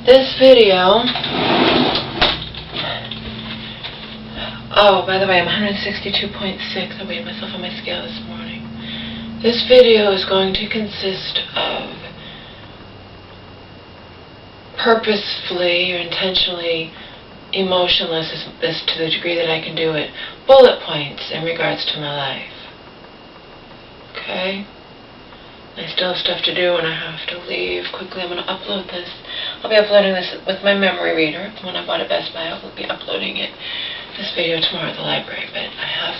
This video, oh, by the way, I'm 162.6. I weighed myself on my scale this morning. This video is going to consist of purposefully or intentionally emotionless, as to the degree that I can do it, bullet points in regards to my life. Okay? I still have stuff to do and I have to leave quickly. I'm going to upload this. I'll be uploading this with my memory reader. When I bought at Best Buy, I will be uploading this video tomorrow at the library. But I have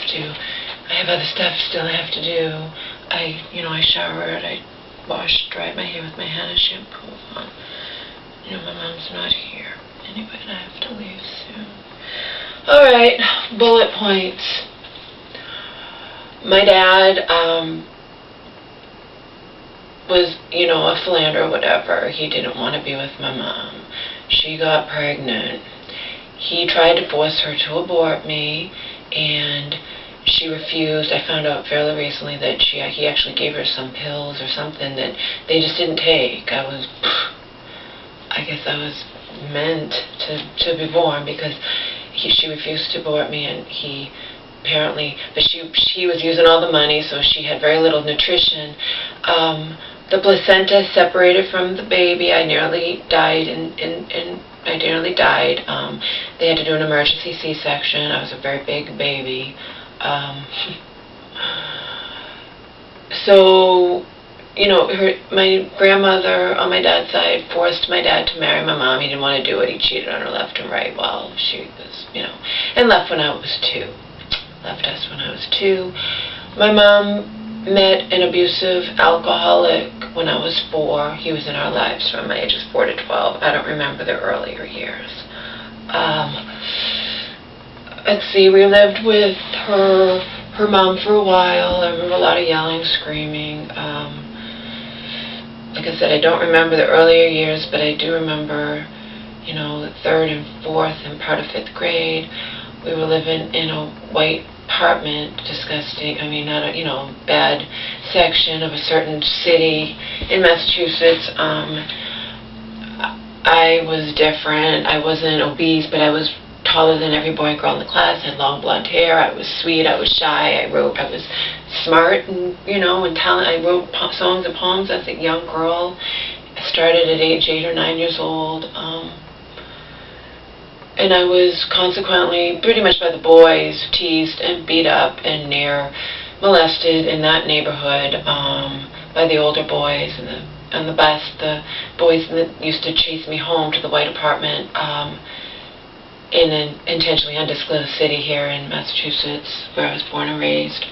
other stuff still I have to do. I showered, I washed, dried my hair with my Hannah shampoo on. My mom's not here. Anyway, and I have to leave soon. Alright, bullet points. My dad, was, a philanderer or whatever. He didn't want to be with my mom. She got pregnant. He tried to force her to abort me, and she refused. I found out fairly recently that he actually gave her some pills or something that they just didn't take. I guess I was meant to be born because she refused to abort me, and he apparently, but she was using all the money, so she had very little nutrition. The placenta separated from the baby. I nearly died, I nearly died. They had to do an emergency C-section. I was a very big baby. So, my grandmother on my dad's side forced my dad to marry my mom. He didn't want to do it. He cheated on her left and right while she was, and left when I was 2. Left us when I was 2. My mom met an abusive alcoholic when I was 4. He was in our lives from my ages 4 to 12. I don't remember the earlier years. Let's see, we lived with her mom for a while. I remember a lot of yelling, screaming. Like I said, I don't remember the earlier years, but I do remember, the 3rd and 4th and part of 5th grade. We were living in a white apartment, disgusting, not a, bad section of a certain city in Massachusetts. I was different. I wasn't obese, but I was taller than every boy and girl in the class. I had long blonde hair. I was sweet. I was shy. I was smart and, and talent. I wrote songs and poems as a young girl. I started at age 8 or 9 years old. And I was consequently, pretty much by the boys, teased and beat up and near molested in that neighborhood by the older boys and the bus, the boys that used to chase me home to the white apartment in an intentionally undisclosed city here in Massachusetts, where I was born and raised.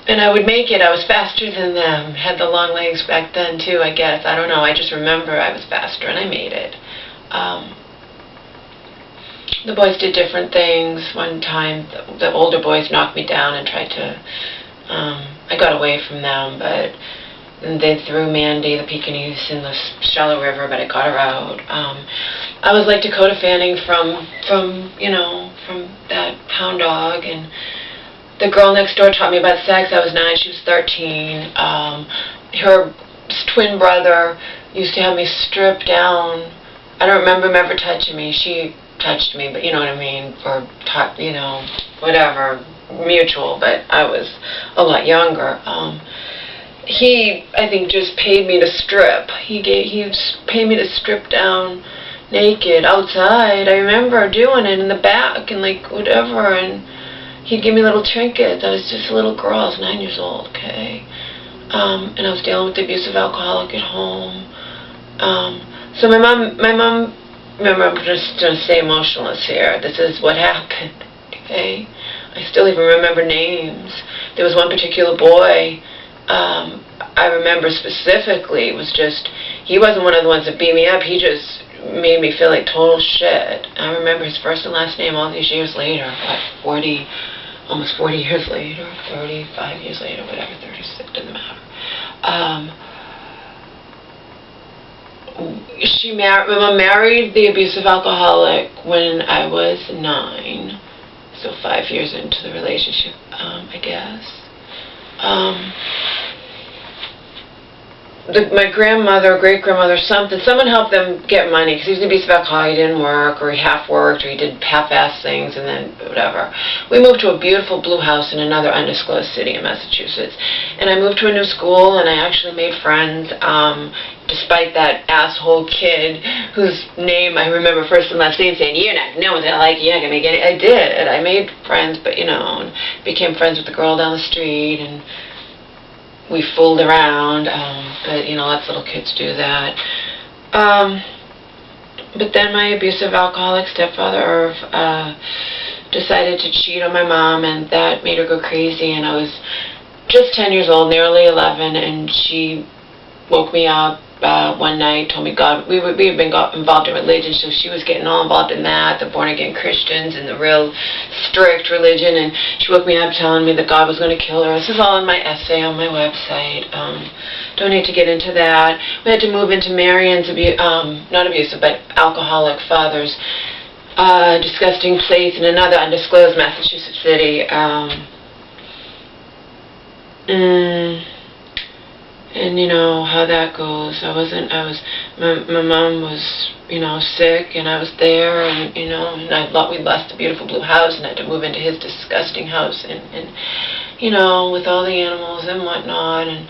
And I would make it. I was faster than them. Had the long legs back then too, I guess. I don't know. I just remember I was faster and I made it. The boys did different things. One time, the older boys knocked me down and tried to, I got away from them, but they threw Mandy, the Pekingese, in the shallow river, but I got her out. I was like Dakota Fanning from that Hound Dog, and the girl next door taught me about sex. I was 9, she was 13. Her twin brother used to have me stripped down. I don't remember him ever touching me. She touched me, but you know what I mean, or whatever, mutual, but I was a lot younger. He, I think, just paid me to strip. He paid me to strip down naked outside. I remember doing it in the back and whatever, and he'd give me little trinkets. I was just a little girl. I was 9 years old, okay? And I was dealing with the abusive alcoholic at home. So my mom, remember, I'm just going to stay emotionless here. This is what happened, okay? I still even remember names. There was one particular boy, I remember specifically, he wasn't one of the ones that beat me up. He just made me feel like total shit. I remember his first and last name all these years later, almost 40 years later, 35 years later, whatever, 36, doesn't matter. My mom married the abusive alcoholic when I was 9, so 5 years into the relationship, I guess. my grandmother, great-grandmother, someone helped them get money, because he was an abusive alcoholic. He didn't work, or he half-worked, or he did half-assed things, and then whatever. We moved to a beautiful blue house in another undisclosed city in Massachusetts, and I moved to a new school, and I actually made friends, despite that asshole kid whose name I remember first and last name saying, "You're not, no one's gonna like you, you're not gonna make any." I did. I made friends, but, and became friends with the girl down the street, and we fooled around, but, lots of little kids do that. But then my abusive alcoholic stepfather, Irv, decided to cheat on my mom, and that made her go crazy, and I was just 10 years old, nearly 11, and she woke me up one night, told me God, we had been involved in religion, so she was getting all involved in that, the born-again Christians and the real strict religion, and she woke me up telling me that God was going to kill her. This is all in my essay on my website. Don't need to get into that. We had to move into Marion's, not abusive, but alcoholic father's disgusting place in another undisclosed Massachusetts city. And how that goes. My mom was, sick, and I was there, and, and we lost the beautiful blue house, and I had to move into his disgusting house, and with all the animals and whatnot, and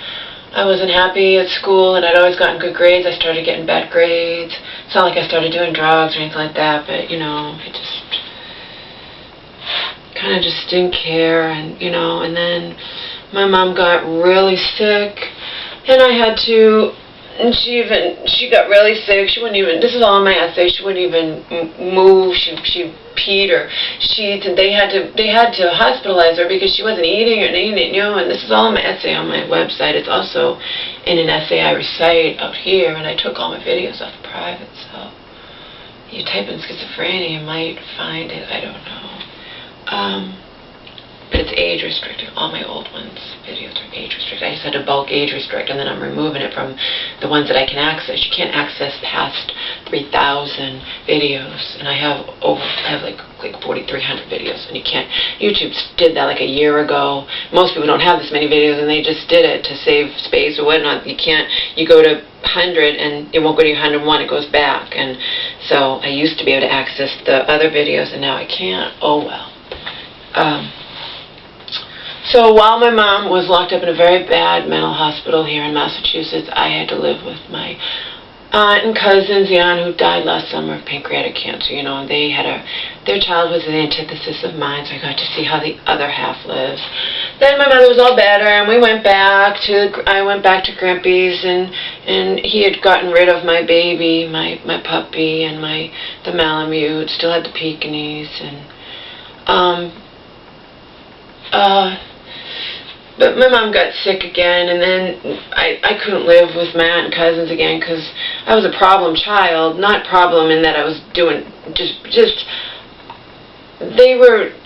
I wasn't happy at school, and I'd always gotten good grades. I started getting bad grades. It's not like I started doing drugs or anything like that, but, I just kind of just didn't care, and, and then my mom got really sick, and I had to, and she got really sick. She wouldn't even, this is all in my essay, she wouldn't even move. She peed or sheets, and they had to hospitalize her because she wasn't eating or anything, and this is all in my essay on my website. It's also in an essay I recite out here, and I took all my videos off private, so you type in schizophrenia, you might find it, I don't know. But it's age restricted. All my old videos are age restricted. I just had to bulk age restrict, and then I'm removing it from the ones that I can access. You can't access past 3,000 videos, and I have like 4,300 videos, and you can't. YouTube did that like a year ago. Most people don't have this many videos, and they just did it to save space or whatnot. You can't. You go to 100, and it won't go to your 101. It goes back, and so I used to be able to access the other videos, and now I can't. Oh well. So while my mom was locked up in a very bad mental hospital here in Massachusetts, I had to live with my aunt and cousins, the aunt who died last summer of pancreatic cancer, and they had their child was the antithesis of mine, so I got to see how the other half lives. Then my mother was all better, and I went back to Grampy's, and he had gotten rid of my baby, my puppy, and the Malamute, still had the Pekingese, and but my mom got sick again, and then I couldn't live with my aunt and cousins again because I was a problem child. Not problem in that I was doing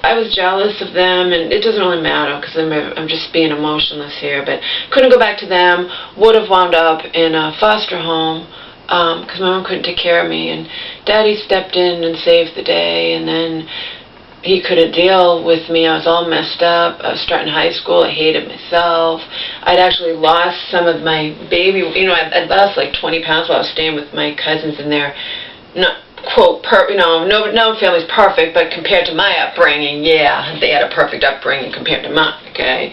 I was jealous of them, and it doesn't really matter because I'm just being emotionless here, but couldn't go back to them. Would have wound up in a foster home because my mom couldn't take care of me, and Daddy stepped in and saved the day, and then he couldn't deal with me. I was all messed up. I was starting high school. I hated myself. I'd actually lost some of my baby, I'd lost like 20 pounds while I was staying with my cousins in there. Not, quote, no family's perfect, but compared to my upbringing, yeah, they had a perfect upbringing compared to mine, okay?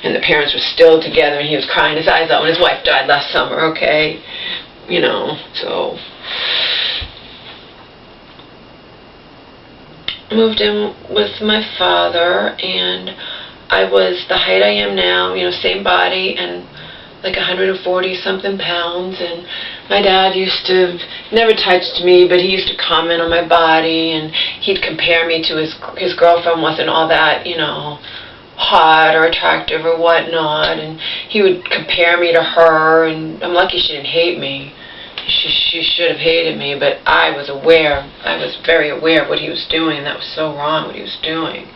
And the parents were still together, and he was crying his eyes out when his wife died last summer, okay? So moved in with my father, and I was the height I am now, same body, and like 140 something pounds, and my dad used to, never touched me, but he used to comment on my body, and he'd compare me to his girlfriend. Wasn't all that, hot or attractive or whatnot, and he would compare me to her, and I'm lucky she didn't hate me. She should have hated me, but I was very aware of what he was doing, and that was so wrong what he was doing.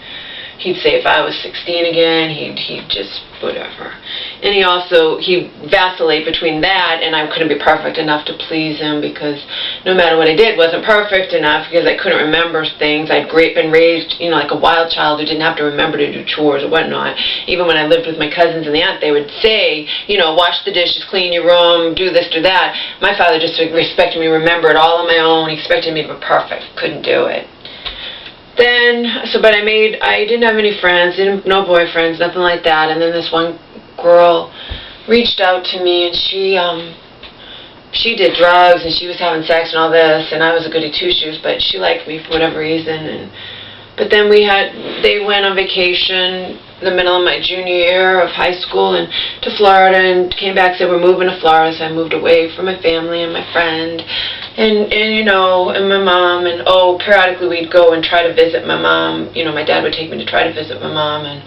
he'd say if I was 16 again, he'd just whatever. And he'd vacillate between that and I couldn't be perfect enough to please him, because no matter what I did wasn't perfect enough, because I couldn't remember things. I'd been raised, like a wild child who didn't have to remember to do chores or whatnot. Even when I lived with my cousins and the aunt, they would say, wash the dishes, clean your room, do this, do that. My father just expected me to remember it all on my own. He expected me to be perfect. Couldn't do it. But I didn't have any friends, no boyfriends, nothing like that. And then this one girl reached out to me, and she did drugs, and she was having sex and all this, and I was a goody two-shoes, but she liked me for whatever reason. But then they went on vacation in the middle of my junior year of high school and to Florida, and came back, said we're moving to Florida, so I moved away from my family and my friend and my mom, and periodically we'd go and try to visit my mom. My dad would take me to try to visit my mom, and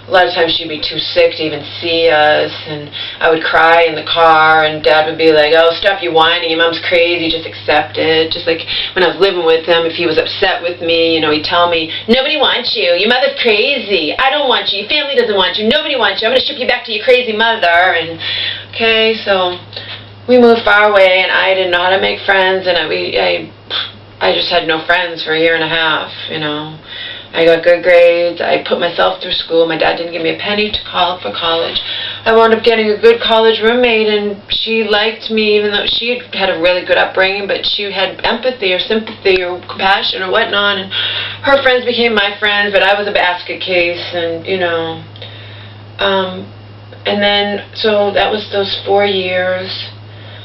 a lot of times she'd be too sick to even see us, and I would cry in the car, and Dad would be like, oh, stop you whining, your mom's crazy, just accept it. Just like when I was living with him, if he was upset with me, he'd tell me, nobody wants you, your mother's crazy, I don't want you, your family doesn't want you, nobody wants you, I'm going to ship you back to your crazy mother. And okay, so we moved far away, and I didn't know how to make friends, and I just had no friends for a year and a half. I got good grades. I put myself through school. My dad didn't give me a penny for college. I wound up getting a good college roommate, and she liked me, even though she had a really good upbringing, but she had empathy or sympathy or compassion or whatnot, and her friends became my friends, but I was a basket case, and and then, so that was those 4 years.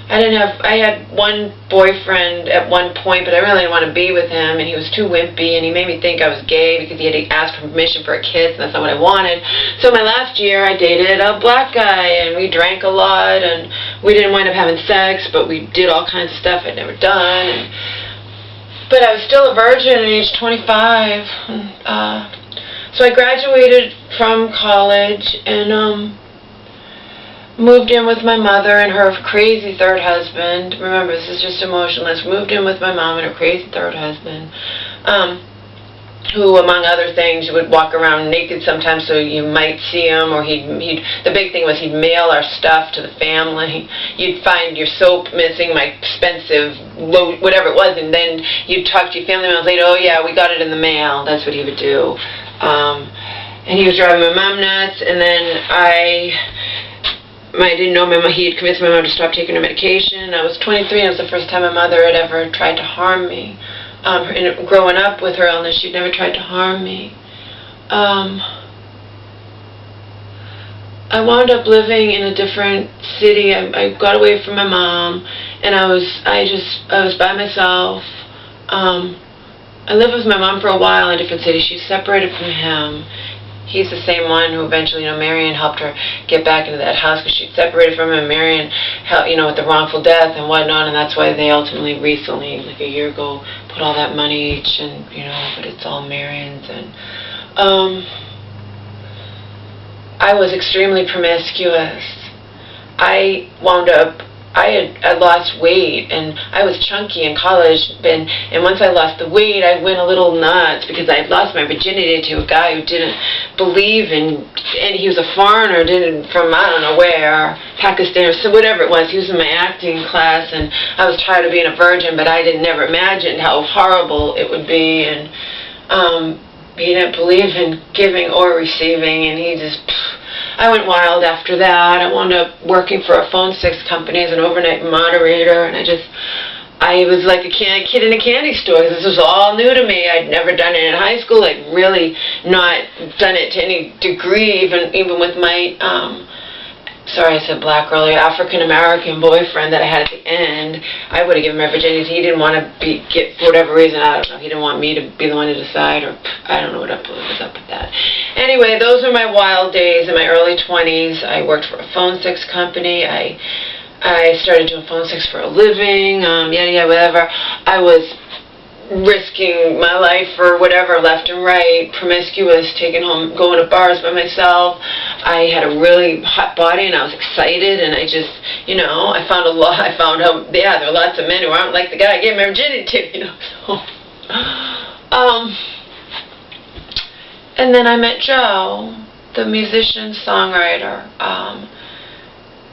I had one boyfriend at one point, but I really didn't want to be with him, and he was too wimpy, and he made me think I was gay because he had to ask for permission for a kiss, and that's not what I wanted. So my last year, I dated a black guy, and we drank a lot, and we didn't wind up having sex, but we did all kinds of stuff I'd never done. But I was still a virgin at age 25. So I graduated from college and moved in with my mother and her crazy third husband. Remember, this is just emotionless. Moved in with my mom and her crazy third husband, who, among other things, would walk around naked sometimes so you might see him, or the big thing was he'd mail our stuff to the family. You'd find your soap missing, my expensive, whatever it was, and then you'd talk to your family members later, oh yeah, we got it in the mail. That's what he would do. And he was driving my mom nuts, and then I didn't know he had convinced my mom to stop taking her medication. I was 23, and it was the first time my mother had ever tried to harm me. And growing up with her illness, she'd never tried to harm me. I wound up living in a different city. I got away from my mom, and I was by myself. I lived with my mom for a while in a different city. She's separated from him. He's the same one who eventually, Marion helped her get back into that house because she'd separated from him. Marion, with the wrongful death and whatnot, and that's why they ultimately, recently, like a year ago, put all that money each, and but it's all Marion's. And I was extremely promiscuous. I lost weight, and I was chunky in college, and once I lost the weight, I went a little nuts because I had lost my virginity to a guy who didn't believe in, and he was a foreigner, from I don't know where, Pakistan or so, whatever it was. He was in my acting class, and I was tired of being a virgin, but I never imagined how horrible it would be, and he didn't believe in giving or receiving, and I went wild after that. I wound up working for a phone sex company as an overnight moderator, and I was like a kid in a candy store. This was all new to me. I'd never done it in high school. I'd really not done it to any degree, even with my, sorry I said black earlier, African-American boyfriend that I had at the end. I would have given my virginity. He didn't want to for whatever reason, I don't know. He didn't want me to be the one to decide, or I don't know what was up with that. Anyway, those were my wild days in my early 20s. I worked for a phone sex company. I started doing phone sex for a living, whatever. I was risking my life for whatever, left and right, promiscuous, going to bars by myself. I had a really hot body, and I was excited, and I just, I found out, there are lots of men who aren't like the guy I gave my virginity to, so. And then I met Joe, the musician, songwriter,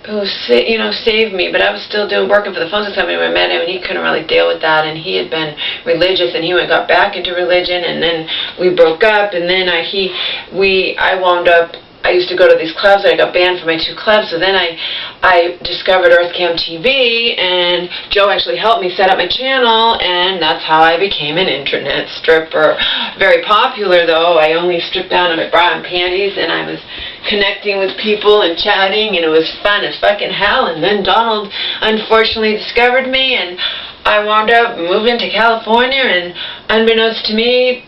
who saved me. But I was still working for the phone company when I met him, and he couldn't really deal with that. And he had been religious, and he got back into religion, and then we broke up. And then I wound up. I used to go to these clubs. I got banned from my 2 clubs. So then I discovered Earthcam TV, and Joe actually helped me set up my channel, and that's how I became an internet stripper. Very popular, though. I only stripped down to my bra and panties, and I was connecting with people and chatting, and it was fun as fucking hell. And then Donald unfortunately discovered me, and I wound up moving to California, and unbeknownst to me,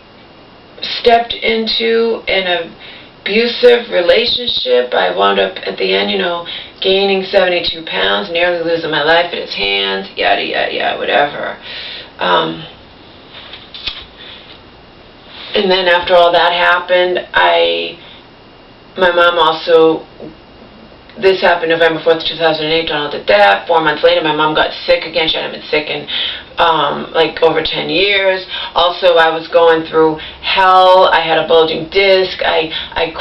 stepped into an abusive relationship. I wound up at the end, gaining 72 pounds, nearly losing my life at his hands, yada, yada, yada, whatever. And then after all that happened, my mom also, this happened November 4th, 2008, Donald did that. 4 months later, my mom got sick again. She hadn't been sick in over 10 years. Also, I was going through hell. I had a bulging disc. I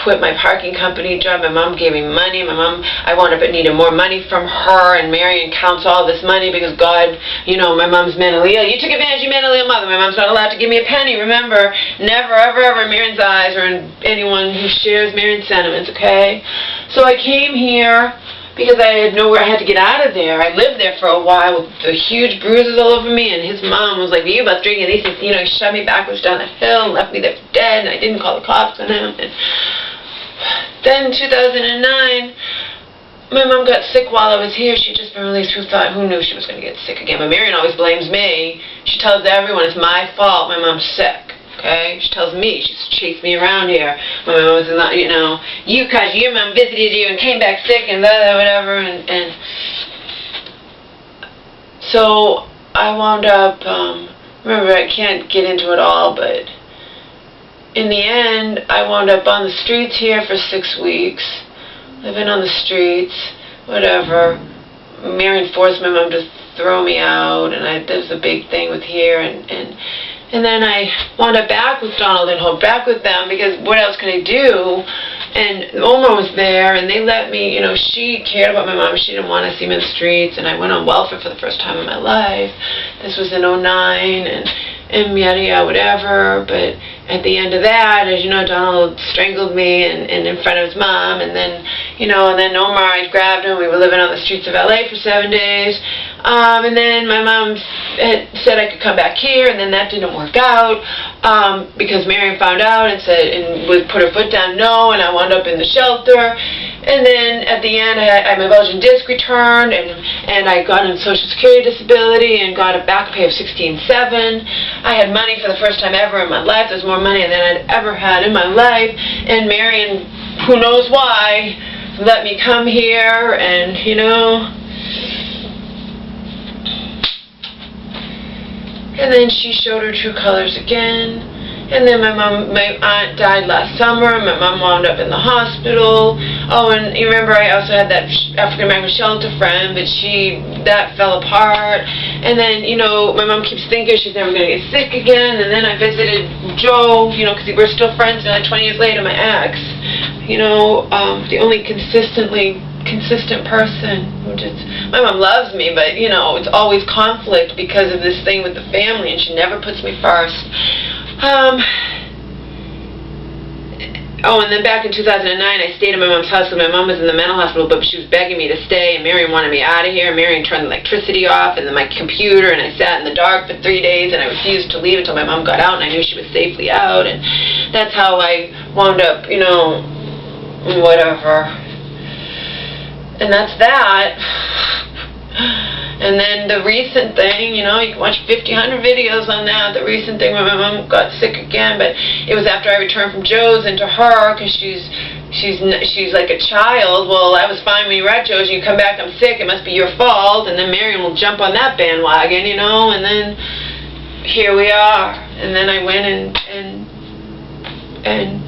quit my parking company job. My mom gave me money. I wound up needing more money from her, and Marion counts all this money because God, my mom's mentally ill. You took advantage of your mentally ill mother. My mom's not allowed to give me a penny. Remember, never, ever, ever in Marion's eyes or in anyone who shares Marion's sentiments, okay? So I came here because I had nowhere. I had to get out of there. I lived there for a while with the huge bruises all over me, and his mom was like, "You about drinking these?" He shoved me backwards down the hill and left me there for dead, and I didn't call the cops on him. And then in 2009, my mom got sick while I was here. She'd just been released. Who knew she was going to get sick again? But Marion always blames me. She tells everyone it's my fault my mom's sick. Okay? She tells me. She's chased me around here. My mom was not, because your mom visited you and came back sick and blah, blah, whatever. And so I wound up, remember, I can't get into it all, but in the end, I wound up on the streets here for 6 weeks, living on the streets, whatever. Marion forced my mom to throw me out, and there was a big thing with here, and then I wound up back with Donald and Hope, back with them, because what else can I do? And Oma was there, and they let me, she cared about my mom. She didn't want to see me in the streets, and I went on welfare for the first time in my life. This was in 2009, and yada, yada, whatever. But at the end of that, as you know, Donald strangled me and in front of his mom, and then, and then Omar, I grabbed him. We were living on the streets of LA for 7 days. And then my mom had said I could come back here, and then that didn't work out because Marion found out and said, and would put her foot down, no, and I wound up in the shelter. And then at the end, I had my bulging disc returned, and I got on Social Security disability and got a back pay of $16,700. I had money for the first time ever in my life. There's more money than I'd ever had in my life. And Marion, who knows why, let me come here, and and then she showed her true colors again. And then my aunt died last summer. My mom wound up in the hospital. Oh, and you remember I also had that African American shelter friend, but that fell apart. And then, my mom keeps thinking she's never going to get sick again. And then I visited Joe, because we're still friends, and 20 years later, my ex, the only consistent person who my mom loves me, but it's always conflict because of this thing with the family, and she never puts me first. And then back in 2009, I stayed at my mom's house, and my mom was in the mental hospital, but she was begging me to stay, and Marion wanted me out of here. Marion turned the electricity off, and then my computer, and I sat in the dark for 3 days, and I refused to leave until my mom got out, and I knew she was safely out, and that's how I wound up, whatever. And that's that. And then the recent thing, you can watch 100 videos on that. The recent thing when my mom got sick again, but it was after I returned from Joe's into her, because she's like a child. Well, I was fine when you were at Joe's, and you come back, I'm sick, it must be your fault. And then Marion will jump on that bandwagon, and then here we are. And then I went and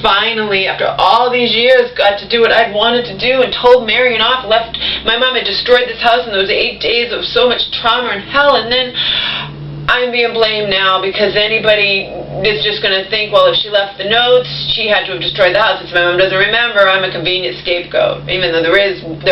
finally, after all these years, got to do what I'd wanted to do, and told Marion off, left. My mom had destroyed this house, and there was 8 days of so much trauma and hell, and then I'm being blamed now because anybody is just going to think, well, if she left the notes, she had to have destroyed the house. If my mom doesn't remember, I'm a convenient scapegoat. Even though there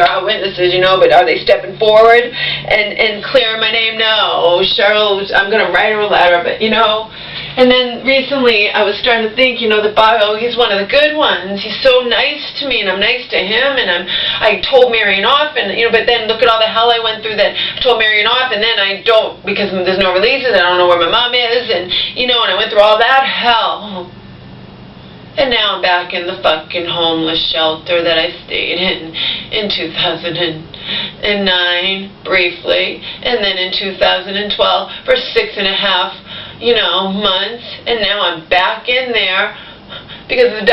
are witnesses, you know, but are they stepping forward and clearing my name? No. Cheryl, I'm going to write her a letter, but, you know. And then recently I was starting to think, you know, the bio, he's one of the good ones. He's so nice to me and I'm nice to him, and I told Marion off, and, you know, but then look at all the hell I went through that I told Marion off, and then I don't, because there's no releases, I don't know where my mom is, and, you know, and I went through all that hell. And now I'm back in the fucking homeless shelter that I stayed in 2009, briefly, and then in 2012 for 6.5 months, and now I'm back in there because of the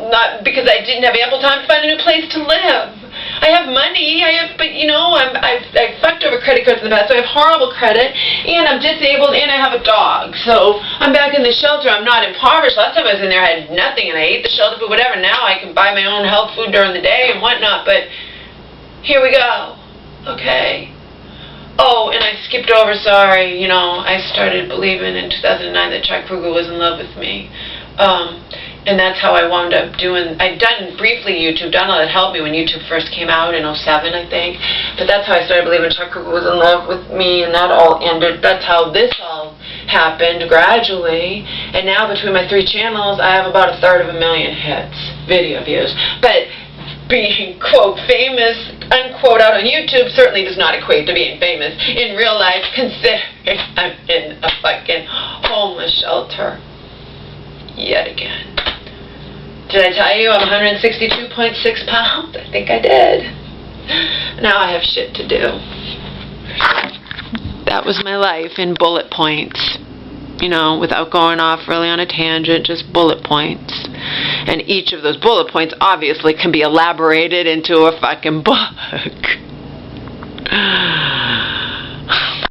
not because I didn't have ample time to find a new place to live. I have money, but you know, I've fucked over credit cards in the past, so I have horrible credit, and I'm disabled, and I have a dog, so I'm back in the shelter. I'm not impoverished. Last time I was in there, I had nothing, and I ate the shelter food, whatever. Now I can buy my own health food during the day and whatnot, but here we go, okay? Oh, and I skipped over, sorry, you know, I started believing in 2009 that Chuck Kruger was in love with me. And that's how I wound up doing, I'd done briefly YouTube. Donna had helped me when YouTube first came out in 07, I think. But that's how I started believing Chuck Kruger was in love with me, and that all ended. That's how this all happened gradually. And now between my 3 channels, I have about 1/3 of a million hits, video views. But being, quote, famous, unquote, out on YouTube certainly does not equate to being famous in real life, considering I'm in a fucking homeless shelter yet again. Did I tell you I'm 162.6 pounds? I think I did. Now I have shit to do. That was my life in bullet points. You know, without going off really on a tangent, just bullet points. And each of those bullet points obviously can be elaborated into a fucking book.